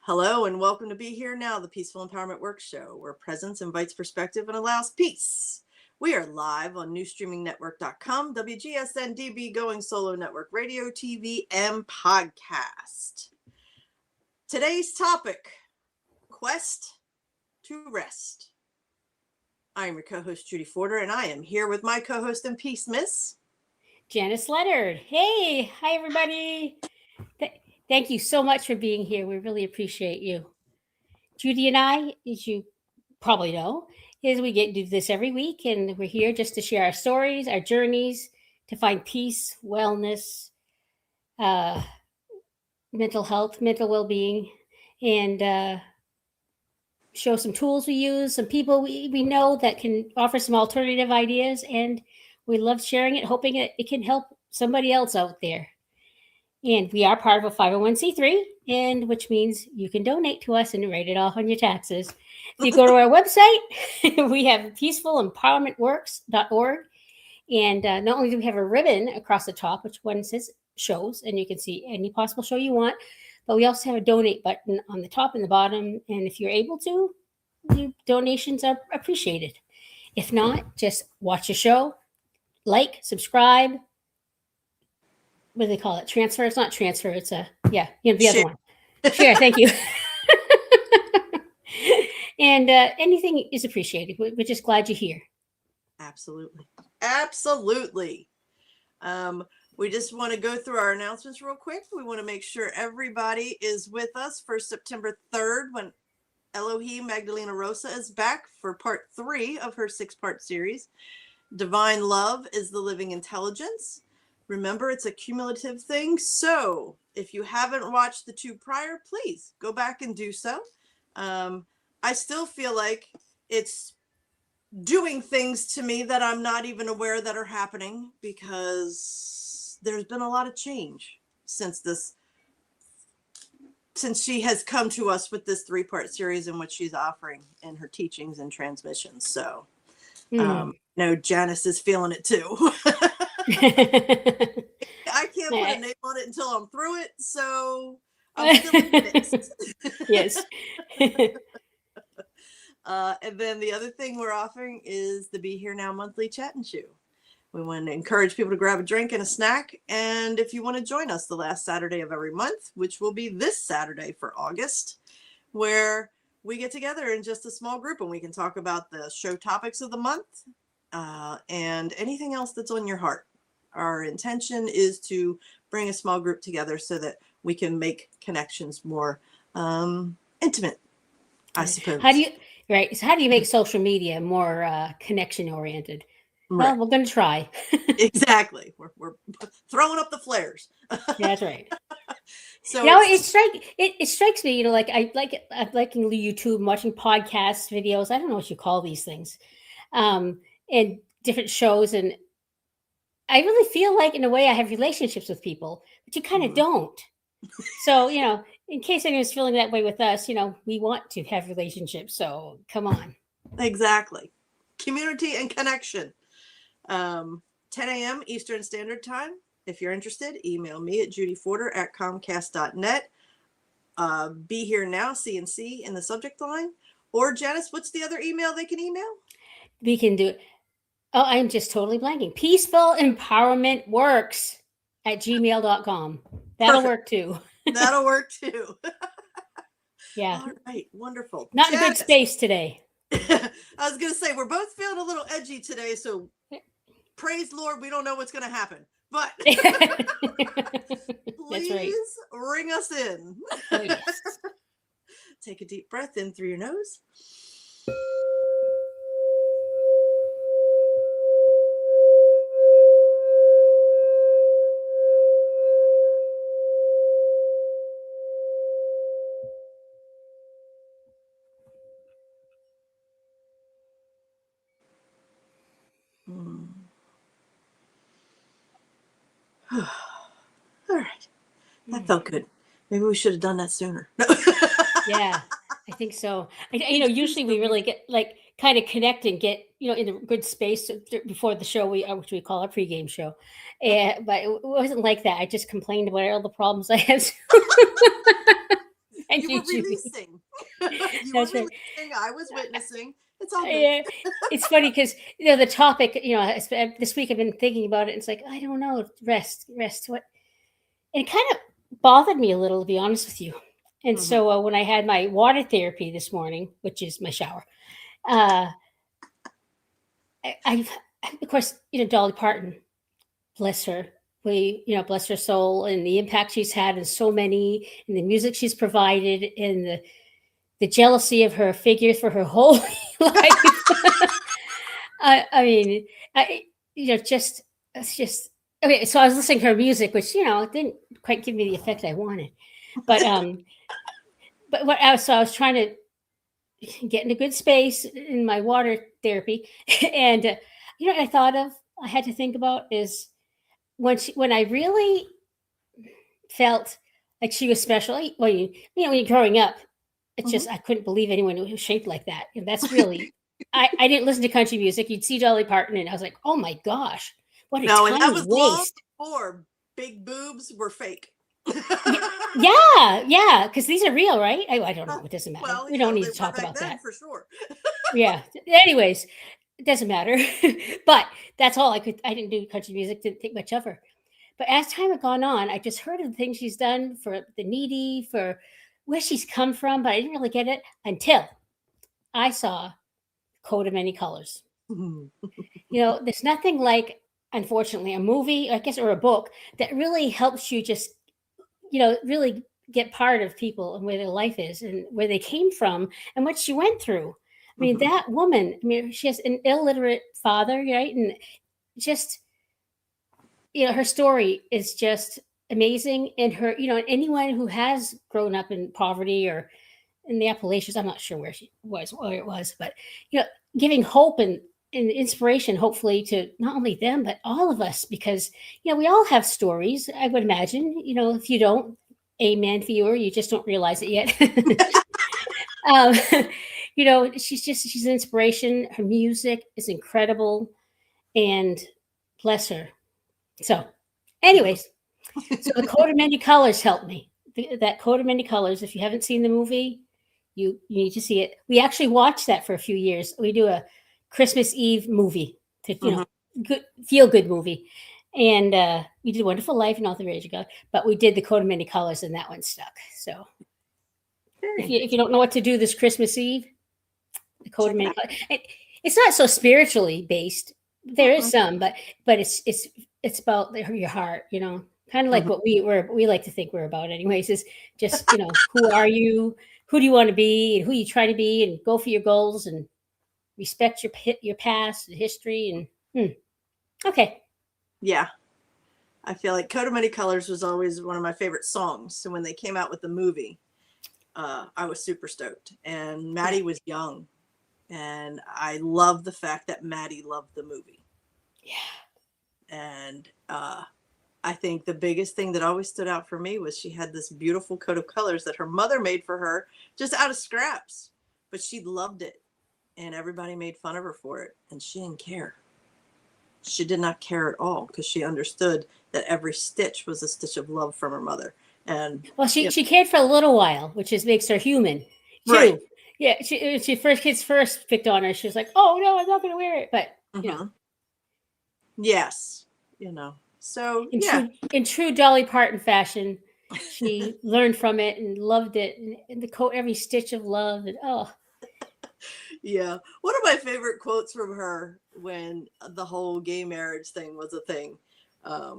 Hello and welcome to Be Here Now, the Peaceful Empowerment Work Show, where presence invites perspective and allows peace. We are live on newstreamingnetwork.com, WGSN-DB, Going Solo Network, radio, TV, and podcast. Today's topic, Quest to Rest. I am your co-host, Judy Forder, and I am here with my co-host and peace, Miss Janice Leonard. Hey, hi, everybody. Thank you so much for being here. We really appreciate you. Judy and I, as you probably know, is we get do this every week, and we're here just to share our stories, our journeys, to find peace, wellness, uh, mental health, mental well-being, and show some tools we use, some people we know that can offer some alternative ideas, and we love sharing it, hoping it can help somebody else out there. And we are part of a 501c3, and which means you can donate to us and write it off on your taxes. If you go to our website, we have peacefulempowermentworks.org. And not only do we have a ribbon across the top, which one says shows, and you can see any possible show you want, but we also have a donate button on the top and the bottom. And if you're able to, donations are appreciated. If not, just watch a show, like, subscribe. What do they call it? Transfer? It's not transfer. It's the other one. Share. Thank you. And anything is appreciated. We're just glad you're here. Absolutely. We just want to go through our announcements real quick. We want to make sure everybody is with us for September 3rd when Elohim Magdalena Rosa is back for part 3 of her 6-part series. Divine Love is the Living Intelligence. Remember, it's a cumulative thing. So if you haven't watched the 2 prior, please go back and do so. I still feel like it's doing things to me that I'm not even aware that are happening, because there's been a lot of change since she has come to us with this 3-part series in which she's offering in her teachings and transmissions. So no, Janice is feeling it too. I can't put a name on it until I'm through it, so I'm still mixed. Yes. And then the other thing we're offering is the Be Here Now monthly chat and chew. We want to encourage people to grab a drink and a snack. And if you want to join us the last Saturday of every month, which will be this Saturday for August, where we get together in just a small group and we can talk about the show topics of the month and anything else that's on your heart. Our intention is to bring a small group together so that we can make connections more intimate, I suppose. So how do you make social media more connection oriented? Right. Well, we're going to try. Exactly. We're throwing up the flares. Yeah, that's right. So it strikes me, like I'm liking YouTube, watching podcasts, videos. I don't know what you call these things, and different shows, and I really feel like, in a way, I have relationships with people, but you kind of don't. So, in case anyone's feeling that way with us, we want to have relationships. So come on. Exactly. Community and connection. 10 a.m. Eastern Standard Time. If you're interested, email me at judyforder@comcast.net. Be Here Now, CNC in the subject line. Or Janice, what's the other email they can email? We can do it. Oh, I'm just totally blanking. Peaceful Empowerment Works @gmail.com. That'll work too. That'll work too. Yeah. All right. Wonderful. Not Janice. In a good space today. I was going to say, we're both feeling a little edgy today, so praise Lord, we don't know what's going to happen. But please ring us in. Oh, yes. Take a deep breath in through your nose. All right. That felt good. Maybe we should have done that sooner. Yeah, I think so. Usually we really get kind of connect and get, in a good space before the show, which we call our pregame show. But it wasn't like that. I just complained about all the problems I had. Thank You you, were Judy. releasing. You were That's right. releasing. I was witnessing. It's all good. Yeah, it's funny because the topic. This week I've been thinking about it. And it's like I don't know, rest. What? And it kind of bothered me a little, to be honest with you. And Mhm. so when I had my water therapy this morning, which is my shower, uh, I, of course, Dolly Parton, bless her. Bless her soul and the impact she's had in so many, and the music she's provided, and the jealousy of her figure for her whole life. I mean, I, just it's just okay. So I was listening to her music, which didn't quite give me the effect I wanted, but so I was trying to get in a good space in my water therapy, and what I thought of, I had to think about is when I really felt like she was special. Well, when you're growing up, it's Mhm. just I couldn't believe anyone who was shaped like that. And that's really I didn't listen to country music. You'd see Dolly Parton, and I was like, oh my gosh, what a No, and that tiny was long waist. before big boobs were fake. Yeah, because these are real, right? I don't know. It doesn't matter. Well, We don't need they to were talk back about then that. for sure. Yeah. Anyways, it doesn't matter. But that's all I could. I didn't do country music. Didn't think much of her. But as time had gone on, I just heard of the things she's done for the needy, for where she's come from, but I didn't really get it until I saw Coat of Many Colors. There's nothing like, unfortunately, a movie, I guess, or a book that really helps you just, really get part of people and where their life is and where they came from and what she went through. I mean, Mhm. that woman, I mean, she has an illiterate father, right? And just, her story is just amazing. And anyone who has grown up in poverty or in the Appalachians, I'm not sure where it was, but you know, giving hope and inspiration, hopefully, to not only them but all of us, because we all have stories. I would imagine, if you don't, amen, viewer, you just don't realize it yet. um, she's an inspiration. Her music is incredible, and bless her. So, anyways, so the Coat of Many Colors helped me. That Coat of Many Colors. If you haven't seen the movie, you need to see it. We actually watched that for a few years. We do a Christmas Eve movie to Mhm. good feel good movie, and we did Wonderful Life and All the Rage of God, but we did the Coat of Many Colors, and that one stuck. So if Okay. you don't know what to do this Christmas Eve, the Coat of Check it Many out. Colors. It's not so spiritually based. There is Mhm. some, but it's about your heart. Kind of like Mhm. what we like to think we're about, anyways. Is just who are you? Who do you want to be? And who you try to be? And go for your goals and respect your past and history. And okay, Yeah. I feel like Coat of Many Colors was always one of my favorite songs. So when they came out with the movie, I was super stoked. And yeah, Maddie was young. And I love the fact that Maddie loved the movie. yeah, And I think the biggest thing that always stood out for me was she had this beautiful coat of colors that her mother made for her just out of scraps. But she loved it. And everybody made fun of her for it. And she didn't care. She did not care at all because she understood that every stitch was a stitch of love from her mother. And Well, she yeah, she cared for a little while, which is makes her human right. too. Yeah, she first kids first picked on her. She was like, "Oh no, I'm not going to wear it." But Hmm. Yes. So yeah. in true Dolly Parton fashion, she learned from it and loved it, and the coat every stitch of love. And oh, Yeah. One of my favorite quotes from her when the whole gay marriage thing was a thing.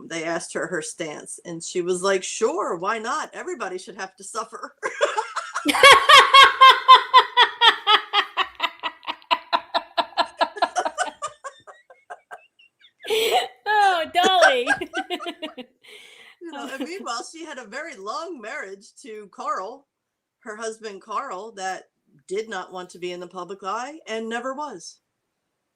They asked her stance, and she was like, "Sure, why not? Everybody should have to suffer." oh, Dolly. And meanwhile, she had a very long marriage to Carl, her husband Carl, that did not want to be in the public eye and never was.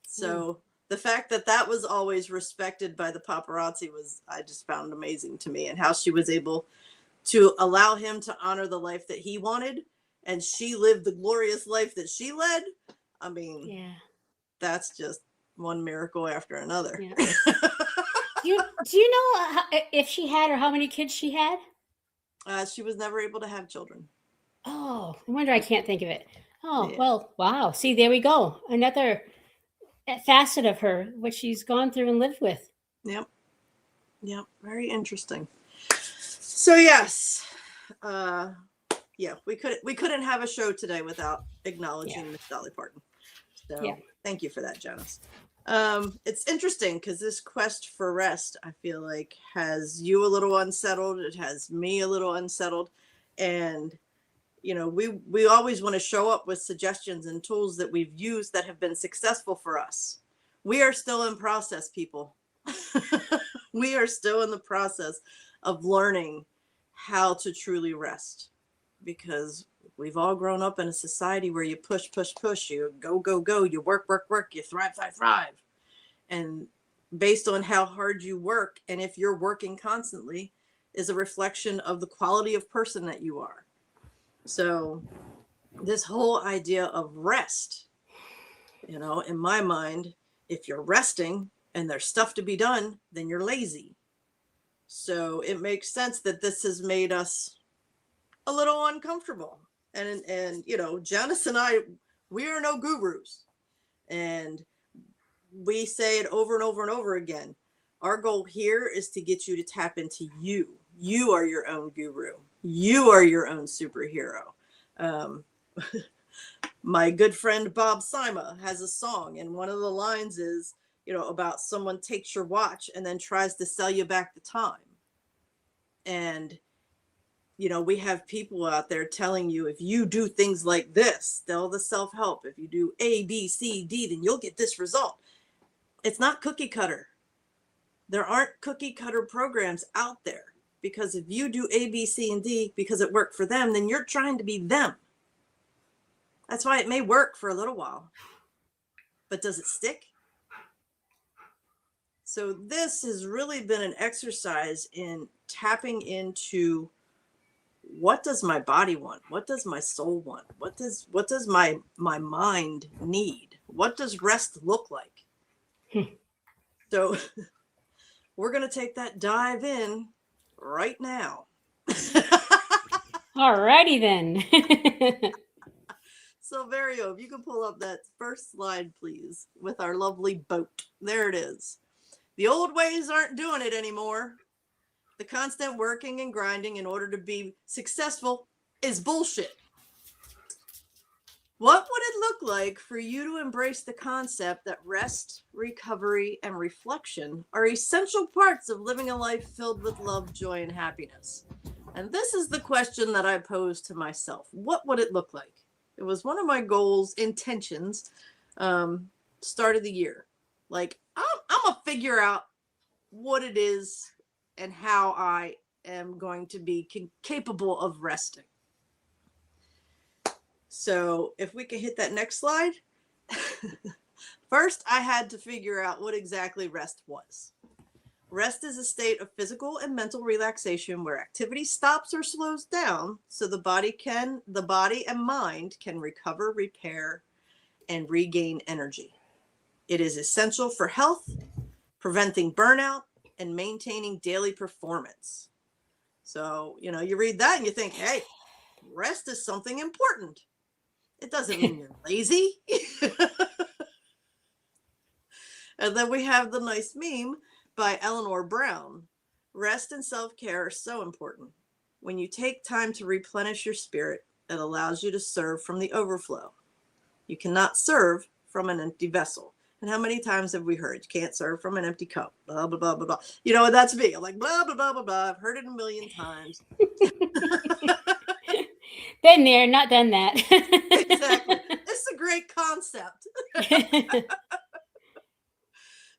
Mm, So the fact that that was always respected by the paparazzi was, I just found amazing to me, and how she was able to allow him to honor the life that he wanted, and she lived the glorious life that she led. I mean, yeah, that's just one miracle after another. yeah. Do you know if she had or how many kids she had? She was never able to have children. Oh, no wonder I can't think of it. Oh, Yeah. well, wow. See, there we go. Another facet of her, what she's gone through and lived with. Yep. Yep. Very interesting. So yes, yeah, we couldn't have a show today without acknowledging Miss Dolly Parton. So thank you for that, Janice. It's interesting because this quest for rest, I feel like, has you a little unsettled. It has me a little unsettled, and we always want to show up with suggestions and tools that we've used that have been successful for us. We are still in process, people. We are still in the process of learning how to truly rest, because we've all grown up in a society where you push, push, push, you go, go, go, you work, work, work, you thrive, thrive, thrive. And based on how hard you work, and if you're working constantly, is a reflection of the quality of person that you are. So this whole idea of rest, in my mind, if you're resting and there's stuff to be done, then you're lazy. So it makes sense that this has made us a little uncomfortable. And Janice and I, we are no gurus. And we say it over and over and over again. Our goal here is to get you to tap into you. You are your own guru. You are your own superhero. My good friend Bob Sima has a song, and one of the lines is, about someone takes your watch and then tries to sell you back the time. And, we have people out there telling you, if you do things like this, all the self-help, if you do A, B, C, D, then you'll get this result. It's not cookie cutter. There aren't cookie cutter programs out there, because if you do A, B, C, and D because it worked for them, then you're trying to be them. That's why it may work for a little while, but does it stick? So this has really been an exercise in tapping into, what does my body want? What does my soul want? What does my mind need? What does rest look like? So we're going to take that dive in right now. Alrighty then. Silverio, if you can pull up that first slide, please, with our lovely boat. There it is. The old ways aren't doing it anymore. The constant working and grinding in order to be successful is bullshit. What would it look like for you to embrace the concept that rest, recovery, and reflection are essential parts of living a life filled with love, joy, and happiness? And this is the question that I posed to myself. What would it look like? It was one of my goals, intentions, start of the year. Like, I'm going to figure out what it is and how I am going to be capable of resting. So if we can hit that next slide. First, I had to figure out what exactly rest was. Rest is a state of physical and mental relaxation where activity stops or slows down so the body and mind can recover, repair, and regain energy. It is essential for health, preventing burnout, and maintaining daily performance. So, you read that and you think, hey, rest is something important. It doesn't mean you're lazy. And then we have the nice meme by Eleanor Brown. Rest and self-care are so important. When you take time to replenish your spirit, it allows you to serve from the overflow. You cannot serve from an empty vessel. And how many times have we heard, you can't serve from an empty cup, blah, blah, blah, blah, blah. That's me. I'm like, blah, blah, blah, blah, blah. I've heard it a million times. Been there, not done that. Exactly. It's a great concept.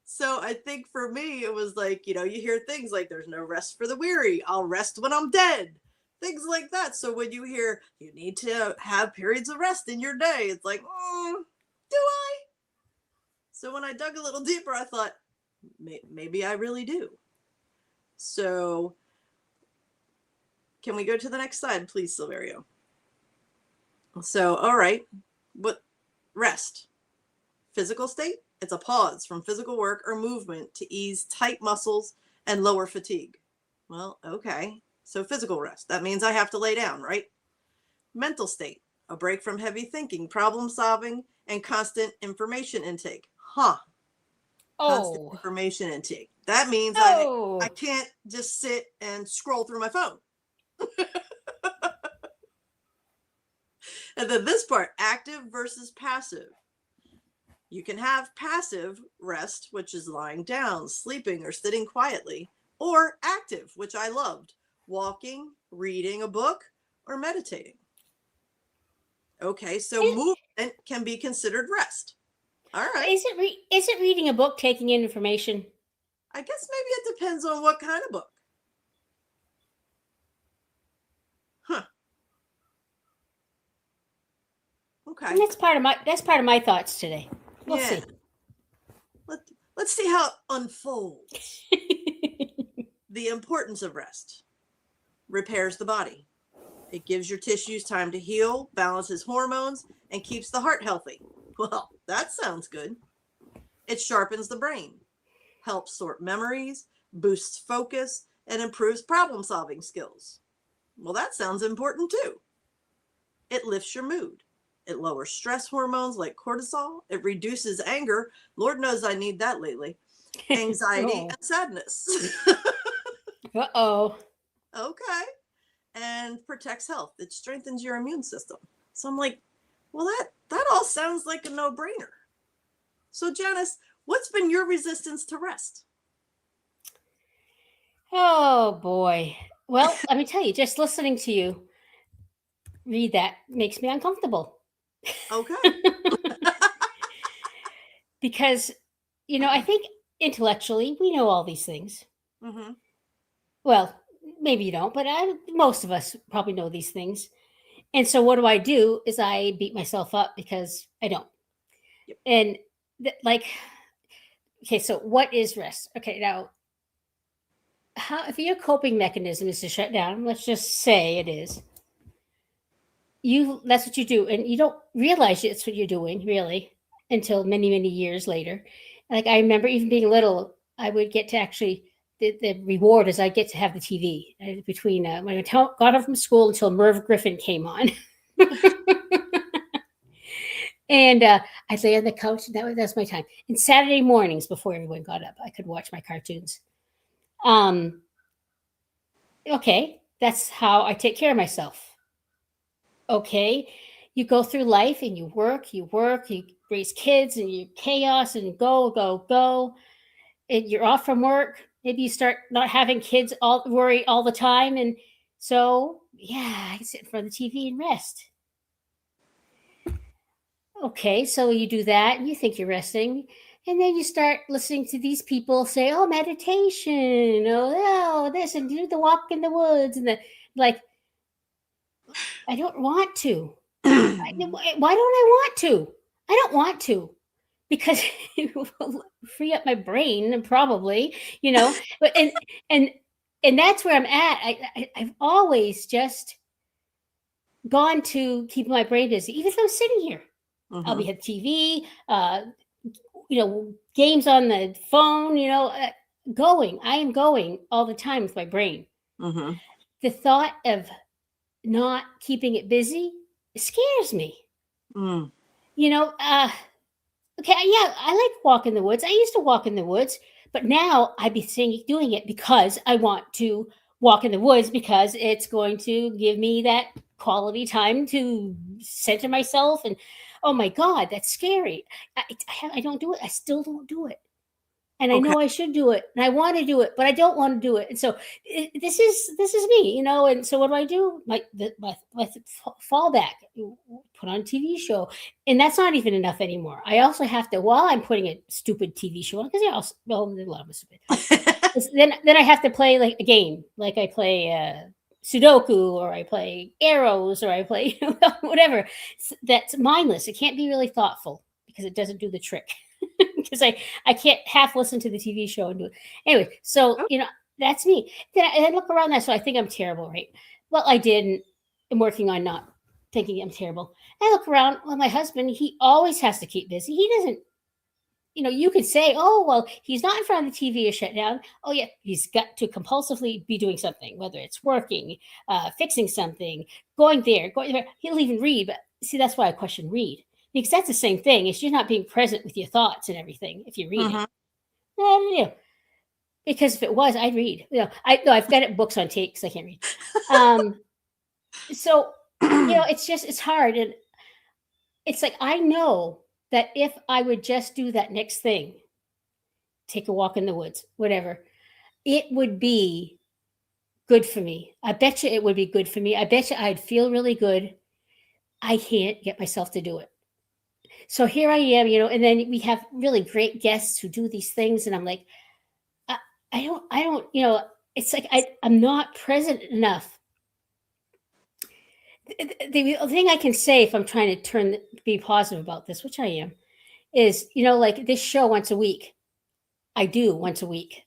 So I think for me, it was like, you hear things like, there's no rest for the weary. I'll rest when I'm dead. Things like that. So when you hear you need to have periods of rest in your day, it's like, do I? So when I dug a little deeper, I thought, maybe I really do. So can we go to the next slide, please, Silverio? So, all right, what rest? Physical state? It's a pause from physical work or movement to ease tight muscles and lower fatigue. Well, okay. So physical rest. That means I have to lay down, right? mental state, a break from heavy thinking, problem solving, and constant information intake. Constant Oh, information intake. That means I oh. can't just sit and scroll through my phone. And then this part, active versus passive. You can have passive rest, which is lying down, sleeping, or sitting quietly, or active, which I loved, walking, reading a book, or meditating. Okay, so Is, movement can be considered rest. All right. is it reading a book taking in information? I guess maybe it depends on what kind of book. Huh. Okay. And that's part of my thoughts today. We'll see. Let's see how it unfolds. The importance of rest. Repairs the body. It gives your tissues time to heal, balances hormones, and keeps the heart healthy. Well, that sounds good. It sharpens the brain, helps sort memories, boosts focus, and improves problem-solving skills. Well, that sounds important too. It lifts your mood. It lowers stress hormones like cortisol. It reduces anger. Lord knows I need that lately. Anxiety and sadness. Uh-oh. Okay. And protects health. It strengthens your immune system. So I'm like, well, that all sounds like a no-brainer. So Janice, what's been your resistance to rest? Oh boy. Well, let me tell you, just listening to you read that makes me uncomfortable. Okay. Because, I think intellectually we know all these things. Mm-hmm. Well, maybe you don't, but most of us probably know these things. And so what do is I beat myself up because I don't. Yep. And okay, so what is rest? Okay, now, if your coping mechanism is to shut down, let's just say it is, that's what you do. And you don't realize it's what you're doing really until many, many years later. Like I remember even being little, I would get to actually, the reward is I get to have the TV between when I got home from school until Merv Griffin came on. And I'd lay on the couch. That's my time. And Saturday mornings before everyone got up, I could watch my cartoons. Okay, that's how I take care of myself. Okay, you go through life and you work, you raise kids and you chaos and go. And you're off from work. Maybe you start not having kids worry all the time. And so, yeah, I sit in front of the TV and rest. Okay, so you do that and you think you're resting. And then you start listening to these people say, oh, meditation, this, and do the walk in the woods. And I don't want to. Why don't I want to? I don't want to because it will free up my brain probably, but and that's where I'm at. I've always just gone to keep my brain busy, even if I'm sitting here. Mm-hmm. I'll be at TV, games on the phone, going. I am going all the time with my brain. Mm-hmm. The thought of not keeping it busy scares me. Mm. Okay, yeah, I like walk in the woods. I used to walk in the woods, but now I'd be doing it because I want to walk in the woods because it's going to give me that quality time to center myself. And oh my God, that's scary. I don't do it. I still don't do it. And I know I should do it, and I want to do it, but I don't want to do it. And so this is me, And so what do? My fallback, put on a TV show, and that's not even enough anymore. I also have to, while I'm putting a stupid TV show on, because a lot of us then I have to play like a game, like I play Sudoku, or I play arrows, or I play whatever. That's mindless. It can't be really thoughtful because it doesn't do the trick. Because I can't half listen to the TV show and do it. Anyway, so, that's me. Then I look around that, so I think I'm terrible, right? Well, I did, and I'm working on not thinking I'm terrible. I look around, well, my husband, he always has to keep busy. He doesn't, you could say, oh, well, he's not in front of the TV or shut down. Oh, yeah, he's got to compulsively be doing something, whether it's working, fixing something, going there, going there. He'll even read. But see, that's why I question read, because that's the same thing. It's you're not being present with your thoughts and everything if you're reading. Because if it was, I'd read. I've got books on tape because I can't read. So, it's hard. And it's like, I know that if I would just do that next thing, take a walk in the woods, whatever, it would be good for me. I bet you it would be good for me. I bet you I'd feel really good. I can't get myself to do it. So here I am, and then we have really great guests who do these things. And I'm like, I don't, it's like I'm not present enough. The thing I can say, if I'm trying to be positive about this, which I am, is, like this show once a week, I do once a week.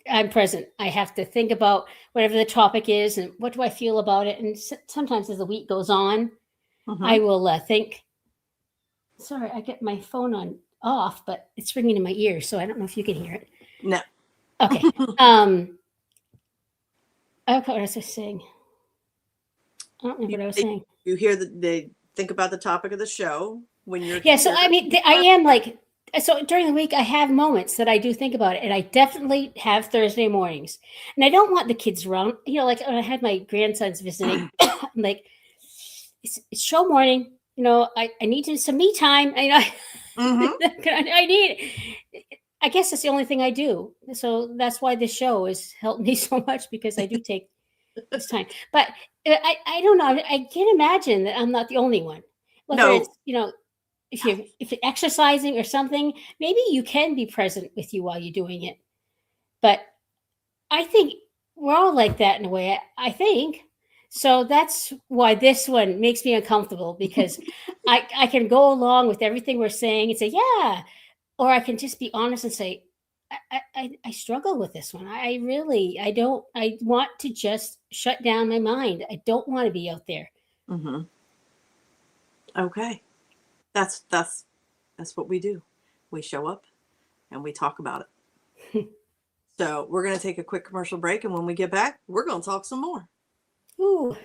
I'm present. I have to think about whatever the topic is and what do I feel about it. And sometimes as the week goes on, I will think, sorry, I get my phone on off, but it's ringing in my ears. So I don't know if you can hear it. No. Okay. I don't know what I was saying. I don't know what I was saying. You hear they think about the topic of the show when you're. Yeah. So, I mean, I am like, so during the week, I have moments that I do think about it. And I definitely have Thursday mornings. And I don't want the kids around. Like when I had my grandsons visiting, I'm like, it's show morning. I need some me time. I need. I guess that's the only thing I do. So that's why this show has helped me so much, because I do take this time. But I don't know. I can't imagine that I'm not the only one. Whether it's, if you're exercising or something, maybe you can be present with you while you're doing it. But I think we're all like that in a way. I think. So that's why this one makes me uncomfortable, because I can go along with everything we're saying and say, yeah. Or I can just be honest and say, I struggle with this one. I want to just shut down my mind. I don't want to be out there. Okay. That's what we do. We show up and we talk about it. So we're going to take a quick commercial break. And when we get back, we're going to talk some more. Ooh.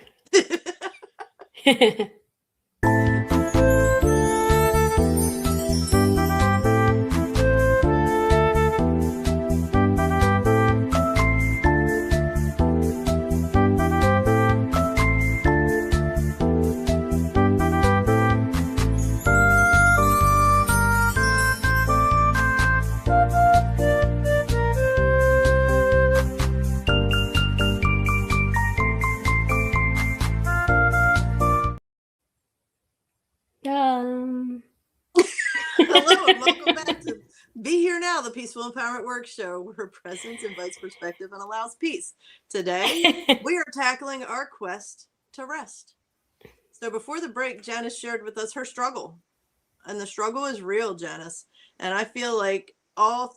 Hello and welcome back to Be Here Now, the Peaceful Empowerment Work Show, where presence invites perspective and allows peace. Today, we are tackling our quest to rest. So before the break, Janice shared with us her struggle. And the struggle is real, Janice. And I feel like all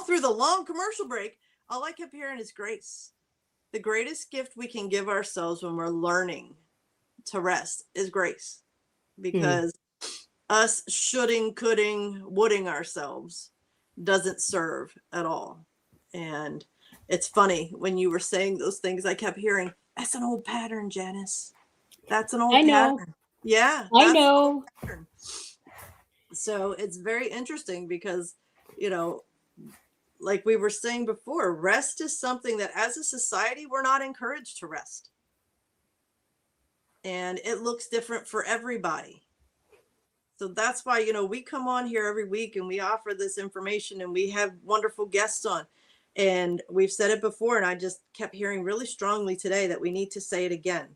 through the long commercial break, all I kept hearing is grace. The greatest gift we can give ourselves when we're learning to rest is grace. Because us shoulding, coulding, woulding ourselves doesn't serve at all. And it's funny, when you were saying those things, I kept hearing, that's an old pattern, Janice. That's an old pattern. Yeah. I know. So it's very interesting because, like we were saying before, rest is something that as a society, we're not encouraged to rest. And it looks different for everybody. So that's why, we come on here every week and we offer this information and we have wonderful guests on. And we've said it before, and I just kept hearing really strongly today that we need to say it again.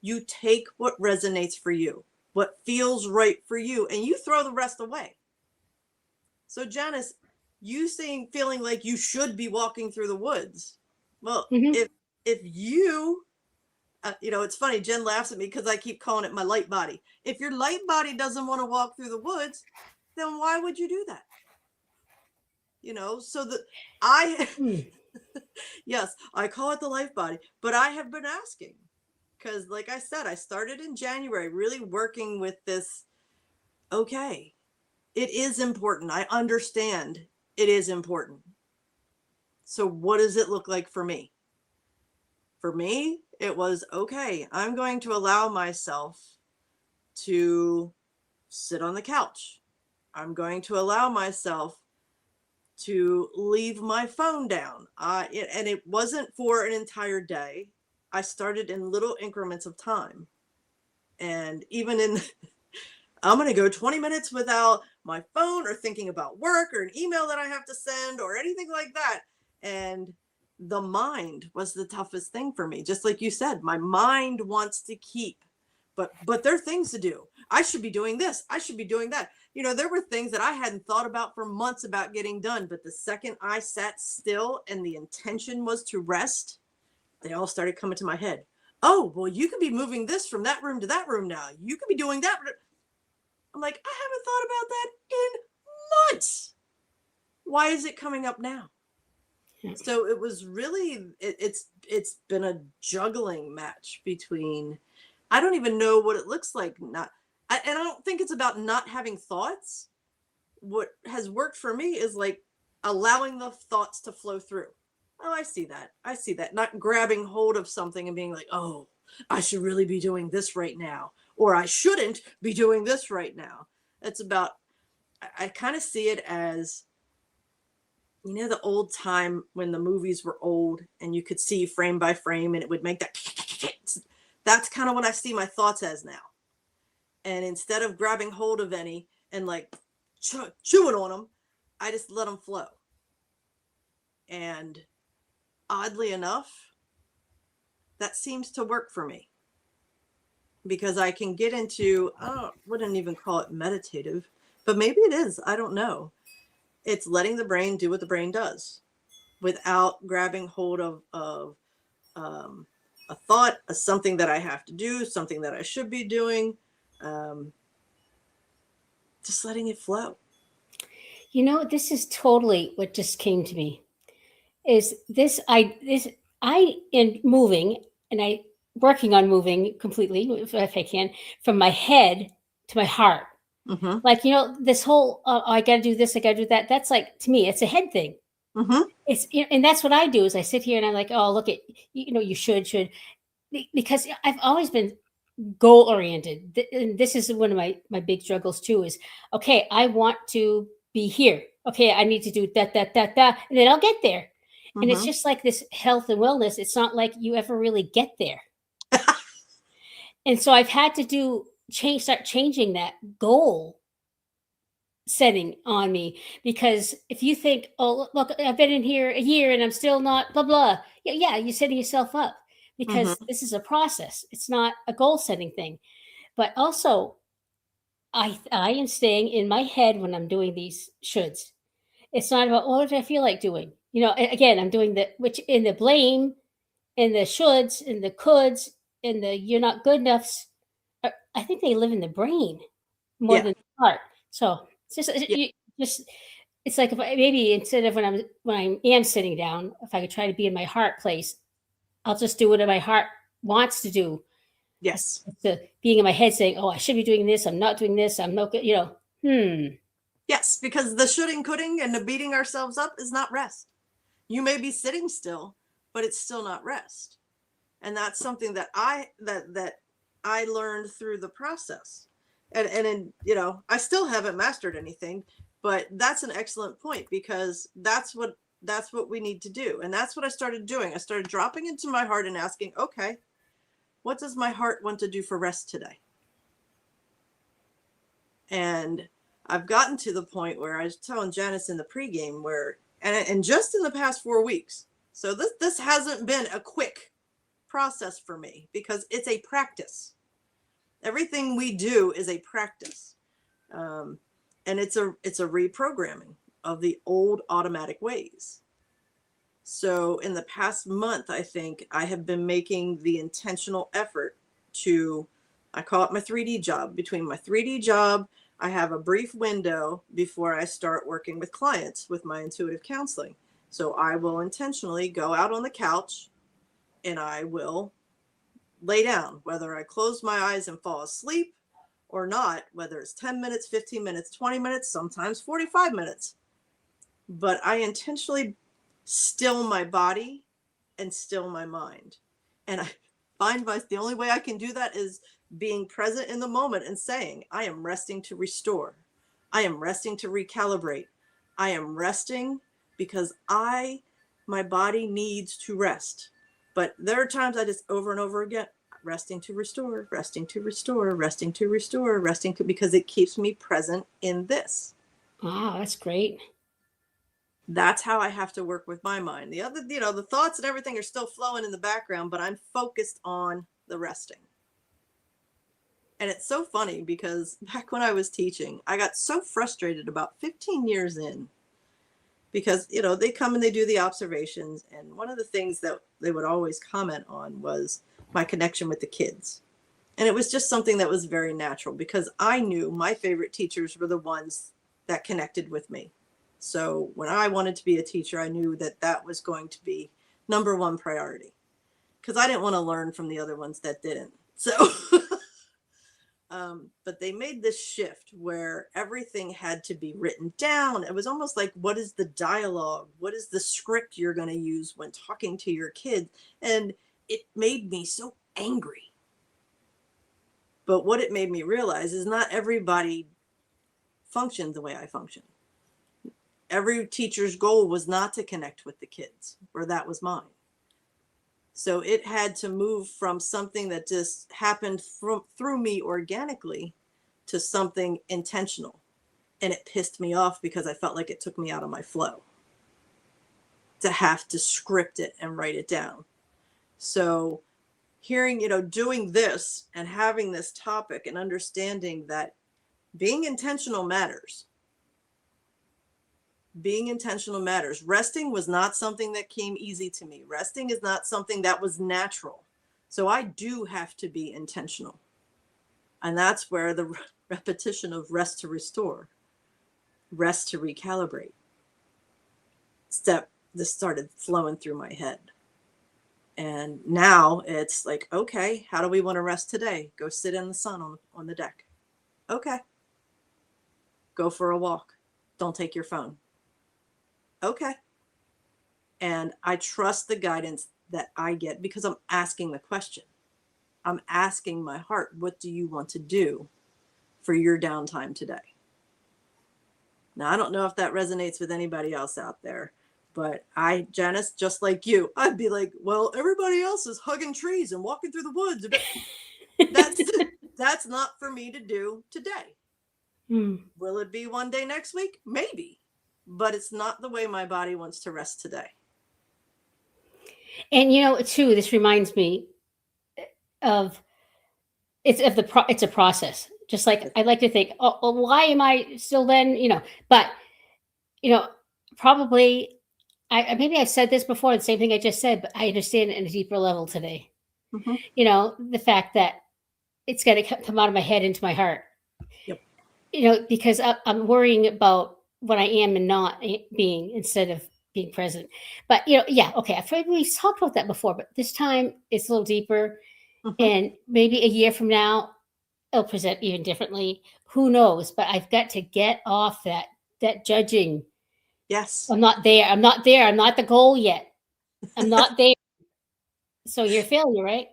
You take what resonates for you, what feels right for you, and you throw the rest away. So Janice, you feeling like you should be walking through the woods. Well, if you... it's funny, Jen laughs at me because I keep calling it my light body. If your light body doesn't want to walk through the woods, then why would you do that? So yes, I call it the life body, but I have been asking because, like I said, I started in January really working with this. Okay, It is important. I understand it is important. So what does it look like for me? For me, it was, okay, I'm going to allow myself to sit on the couch. I'm going to allow myself to leave my phone down. And it wasn't for an entire day. I started in little increments of time. And even in, I'm going to go 20 minutes without my phone or thinking about work or an email that I have to send or anything like that. And the mind was the toughest thing for me. Just like you said, my mind wants to keep, but there are things to do. I should be doing this. I should be doing that. You know, there were things that I hadn't thought about for months about getting done. But the second I sat still and the intention was to rest, they all started coming to my head. Oh, well, you could be moving this from that room to that room now. You could be doing that. I'm like, I haven't thought about that in months. Why is it coming up now? So it was really, it's been a juggling match between, I don't even know what it looks like. And I don't think it's about not having thoughts. What has worked for me is like allowing the thoughts to flow through. Oh, I see that. I see that. Not grabbing hold of something and being like, oh, I should really be doing this right now, or I shouldn't be doing this right now. It's about, I kind of see it as, you know, the old time when the movies were old and you could see frame by frame and it would make that. That's kind of what I see my thoughts as now. And instead of grabbing hold of any and like chewing on them, I just let them flow. And oddly enough, that seems to work for me, because I can get into, I wouldn't even call it meditative, but maybe it is. I don't know. It's letting the brain do what the brain does without grabbing hold of a thought, something that I have to do, something that I should be doing. Just letting it flow. You know, this is totally what just came to me. Is this I in moving, and I working on moving completely, if I can, from my head to my heart. Mm-hmm. Like, you know, this whole I got to do this, I got to do that. That's like, to me, it's a head thing. Mm-hmm. And that's what I do is I sit here and I'm like, oh, look at, you know, you should, because I've always been goal oriented. And this is one of my big struggles too is, okay, I want to be here. Okay, I need to do that, and then I'll get there. And it's Mm-hmm. just like this health and wellness. It's not like you ever really get there. And so I've had to start changing that goal setting on me, because if you think, oh, look, I've been in here a year and I'm still not blah blah, yeah, you're setting yourself up, because Mm-hmm. this is a process. It's not a goal setting thing. But also, I am staying in my head when I'm doing these shoulds. It's not about, what do I feel like doing. You know, again, I'm doing the, which in the blame, in the shoulds, in the coulds, in the you're not good enoughs. I think they live in the brain more Yeah. than the heart. So it's just, Yeah. just it's like, if maybe instead of when I am sitting down, if I could try to be in my heart place, I'll just do what my heart wants to do. Yes. To being in my head saying, oh, I should be doing this, I'm not doing this, I'm not good, you know. Yes, because the shoulding, coulding, and the beating ourselves up is not rest. You may be sitting still, but it's still not rest. And that's something that I learned through the process. And you know, I still haven't mastered anything, but that's an excellent point, because that's what we need to do. And that's what I started doing. I started dropping into my heart and asking, okay, what does my heart want to do for rest today? And I've gotten to the point where I was telling Janice in the pregame where, and just in the past 4 weeks, so this hasn't been a quick process for me, because it's a practice. Everything we do is a practice. And it's a reprogramming of the old automatic ways. So in the past month, I think I have been making the intentional effort to, I call it my 3D job. Between my 3D job, I have a brief window before I start working with clients with my intuitive counseling. So I will intentionally go out on the couch and I will lay down, whether I close my eyes and fall asleep, or not, whether it's 10 minutes, 15 minutes, 20 minutes, sometimes 45 minutes. But I intentionally still my body and still my mind. And I find the only way I can do that is being present in the moment and saying, I am resting to restore. I am resting to recalibrate. I am resting because my body needs to rest. But there are times I just over and over again, resting to restore, resting to restore, resting to restore, because it keeps me present in this. Wow, that's great. That's how I have to work with my mind. The other, the thoughts and everything are still flowing in the background, but I'm focused on the resting. And it's so funny because back when I was teaching, I got so frustrated about 15 years in because, they come and they do the observations. And one of the things that they would always comment on was my connection with the kids. And it was just something that was very natural because I knew my favorite teachers were the ones that connected with me. So when I wanted to be a teacher, I knew that that was going to be number one priority because I didn't want to learn from the other ones that didn't. So, but they made this shift where everything had to be written down. It was almost like, what is the dialogue? What is the script you're going to use when talking to your kids? And it made me so angry. But what it made me realize is not everybody functioned the way I function. Every teacher's goal was not to connect with the kids, or that was mine. So it had to move from something that just happened through me organically to something intentional. And it pissed me off because I felt like it took me out of my flow to have to script it and write it down. So hearing, doing this and having this topic and understanding that being intentional matters. Being intentional matters. Resting was not something that came easy to me. Resting is not something that was natural. So I do have to be intentional. And that's where the repetition of rest to restore, rest to recalibrate, this started flowing through my head. And now it's like, okay, how do we want to rest today? Go sit in the sun on the deck. Okay. Go for a walk. Don't take your phone. Okay. And I trust the guidance that I get because I'm asking the question. I'm asking my heart, what do you want to do for your downtime today? Now, I don't know if that resonates with anybody else out there, but Janice, just like you, I'd be like, well, everybody else is hugging trees and walking through the woods. That's not for me to do today. Will it be one day next week? Maybe. But it's not the way my body wants to rest today. And too, this reminds me of it's a process. Just like I like to think, oh, well, why am I still then? But probably maybe I've said this before, the same thing I just said, but I understand it in a deeper level today. Mm-hmm. The fact that it's got to come out of my head into my heart. Yep. Because I'm worrying about what I am and not being instead of being present. But, yeah, okay. I've probably talked about that before, but this time it's a little deeper. Mm-hmm. And maybe a year from now, it'll present even differently. Who knows? But I've got to get off that judging. Yes. I'm not there. I'm not the goal yet. I'm not there. So you're a failure, right?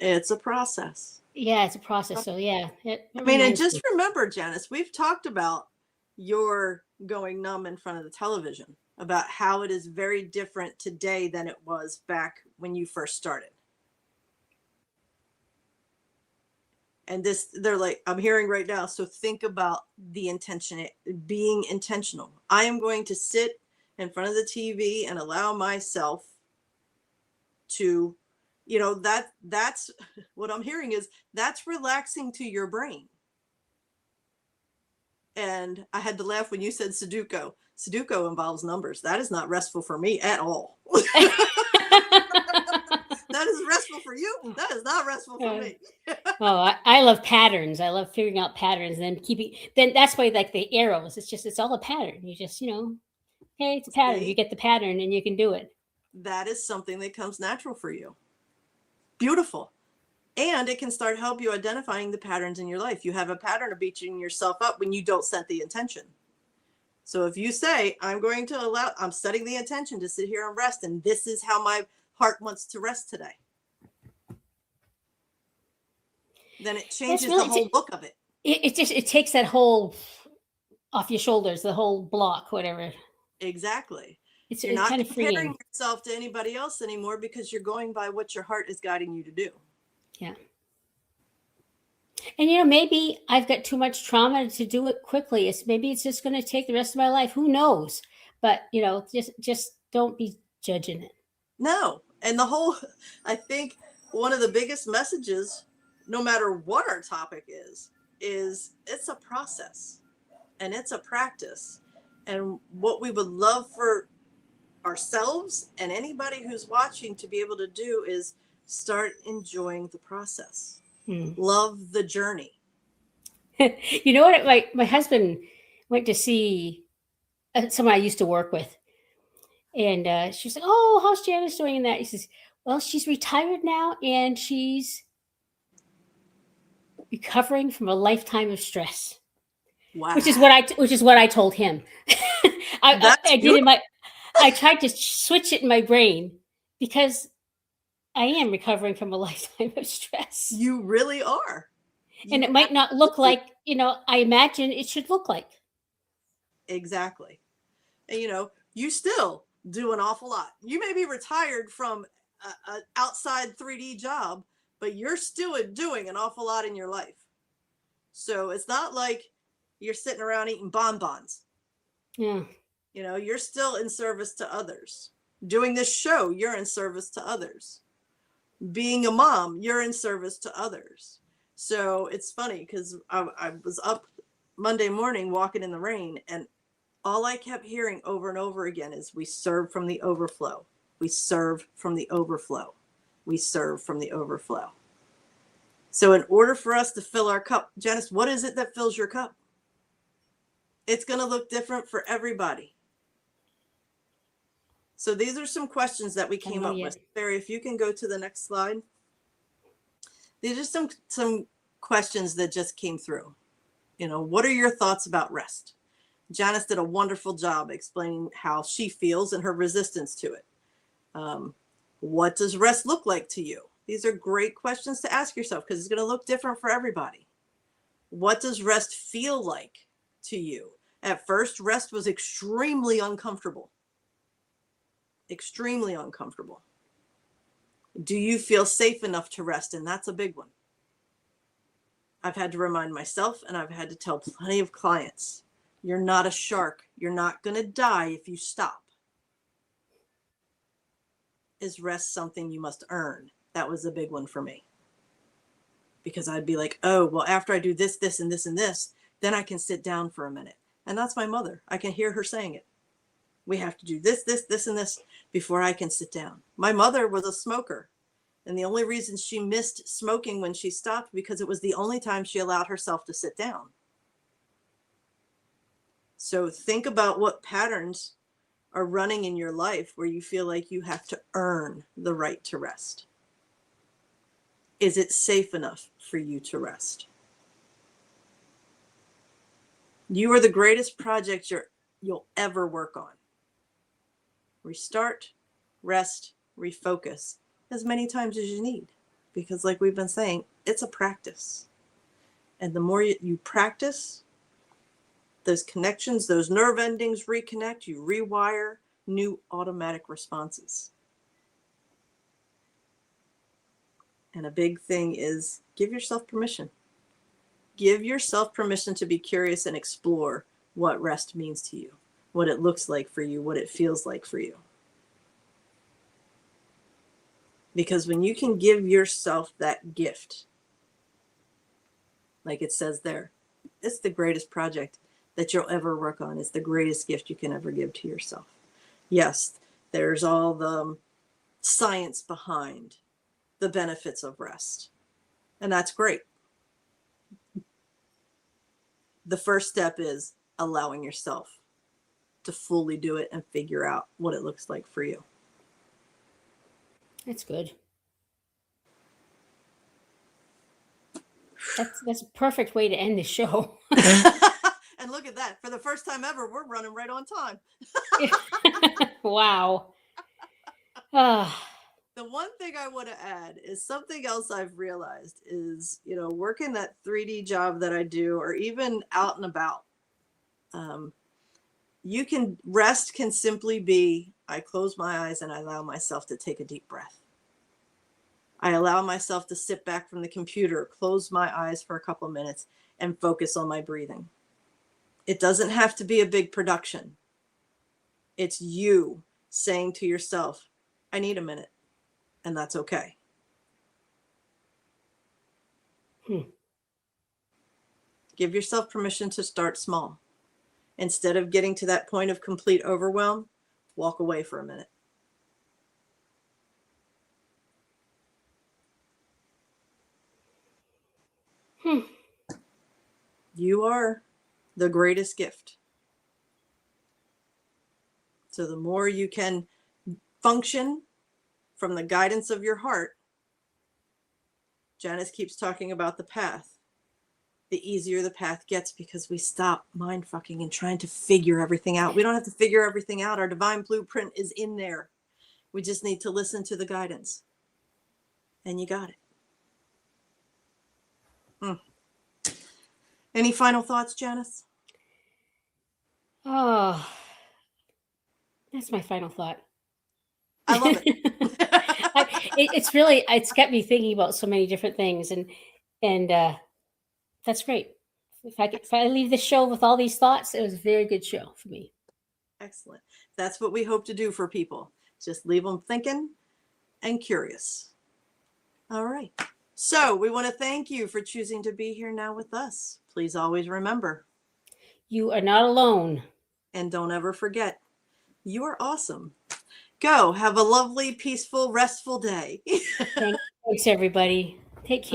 It's a process. Yeah, it's a process. So yeah. And just remember, Janice, we've talked about your going numb in front of the television, about how it is very different today than it was back when you first started. And they're like, I'm hearing right now. So think about the intention, being intentional. I am going to sit in front of the TV and allow myself to, that's what I'm hearing is that's relaxing to your brain. And I had to laugh when you said Sudoku. Sudoku involves numbers. That is not restful for me at all. That is restful for you. That is not restful for me. Oh, I love patterns. I love figuring out patterns and then that's why like the arrows, it's all a pattern. You just, hey, it's a pattern. You get the pattern and you can do it. That is something that comes natural for you. Beautiful. And it can start help you identifying the patterns in your life. You have a pattern of beating yourself up when you don't set the intention. So if you say, I'm setting the intention to sit here and rest, and this is how my heart wants to rest today, then it changes the whole look of it. It takes that whole off your shoulders, the whole block, whatever. Exactly. It's You're not kind of comparing freeing yourself to anybody else anymore because you're going by what your heart is guiding you to do. Yeah. And maybe I've got too much trauma to do it quickly. Maybe it's just going to take the rest of my life. Who knows? But just don't be judging it. No. And I think one of the biggest messages, no matter what our topic is it's a process and it's a practice. And what we would love for ourselves and anybody who's watching to be able to do is start enjoying the process. Love the journey. You know what? My husband went to see someone I used to work with. And she's like, "Oh, how's Janice doing in that?" He says, "Well, she's retired now and she's recovering from a lifetime of stress." Wow. Which is what I told him. I tried to switch it in my brain because I am recovering from a lifetime of stress. You really are. And it might not look like, I imagine it should look like. Exactly. And you still do an awful lot. You may be retired from an outside 3D job, but you're still doing an awful lot in your life. So it's not like you're sitting around eating bonbons. Yeah. You're still in service to others. Doing this show, you're in service to others. Being a mom, you're in service to others. So it's funny because I was up Monday morning walking in the rain, and all I kept hearing over and over again is, we serve from the overflow. We serve from the overflow. We serve from the overflow. So in order for us to fill our cup, Janice, what is it that fills your cup? It's going to look different for everybody. So these are some questions that we came up with. Barry, if you can go to the next slide. These are some questions that just came through. What are your thoughts about rest? Janice did a wonderful job explaining how she feels and her resistance to it. What does rest look like to you? These are great questions to ask yourself because it's going to look different for everybody. What does rest feel like to you? At first, rest was extremely uncomfortable. Extremely uncomfortable. Do you feel safe enough to rest? And that's a big one. I've had to remind myself, and I've had to tell plenty of clients, you're not a shark. You're not going to die if you stop. Is rest something you must earn? That was a big one for me. Because I'd be like, oh, well, after I do this, this, and this, and this, then I can sit down for a minute. And that's my mother. I can hear her saying it. We have to do this, this, this, and this before I can sit down. My mother was a smoker. And the only reason she missed smoking when she stopped, because it was the only time she allowed herself to sit down. So think about what patterns are running in your life where you feel like you have to earn the right to rest. Is it safe enough for you to rest? You are the greatest project you'll ever work on. Restart, rest, refocus as many times as you need. Because like we've been saying, it's a practice. And the more you practice, those connections, those nerve endings reconnect, you rewire new automatic responses. And a big thing is give yourself permission. Give yourself permission to be curious and explore what rest means to you, what it looks like for you, what it feels like for you. Because when you can give yourself that gift, like it says there, it's the greatest project that you'll ever work on. It's the greatest gift you can ever give to yourself. Yes, there's all the science behind the benefits of rest, and that's great. The first step is allowing yourself to fully do it and figure out what it looks like for you. That's good. That's a perfect way to end the show. And look at that. For the first time ever, we're running right on time. Wow. Ah, The one thing I want to add is something else I've realized is, working that 3D job that I do, or even out and about, rest can simply be, I close my eyes and I allow myself to take a deep breath. I allow myself to sit back from the computer, close my eyes for a couple of minutes, and focus on my breathing. It doesn't have to be a big production. It's you saying to yourself, I need a minute, and that's okay. Give yourself permission to start small. Instead of getting to that point of complete overwhelm, walk away for a minute. You are the greatest gift. So the more you can function from the guidance of your heart, Janice keeps talking about the path, the easier the path gets, because we stop mind fucking and trying to figure everything out. We don't have to figure everything out. Our divine blueprint is in there. We just need to listen to the guidance. And you got it. Any final thoughts, Janice? Oh, that's my final thought. I love it. It's got me thinking about so many different things, and that's great. If I leave the show with all these thoughts, it was a very good show for me. Excellent. That's what we hope to do for people. Just leave them thinking and curious. All right. So we want to thank you for choosing to be here now with us. Please always remember, you are not alone. And don't ever forget, you are awesome. Go have a lovely, peaceful, restful day. Thanks, everybody. Take care.